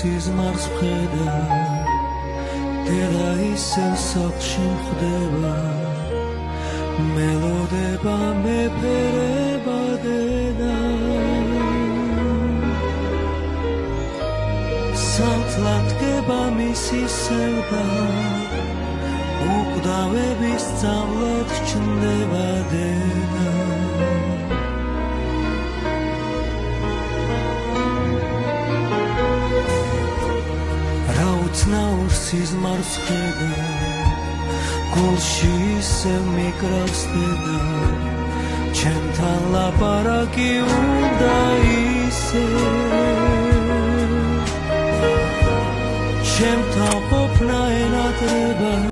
სიზმარს ვხედა დედა ისევ სახლში მხდება მელოდება მეფერება დედა სანთლად დგება მისი სევდა უკვდავების სწავლად ჩნდება დედა რაუცნაურ სიზმარს ხედა გულში ისევ მიკრავს დედა ჩემთან ლაპარაკი უნდა ისევ ჩემთან ყოფნა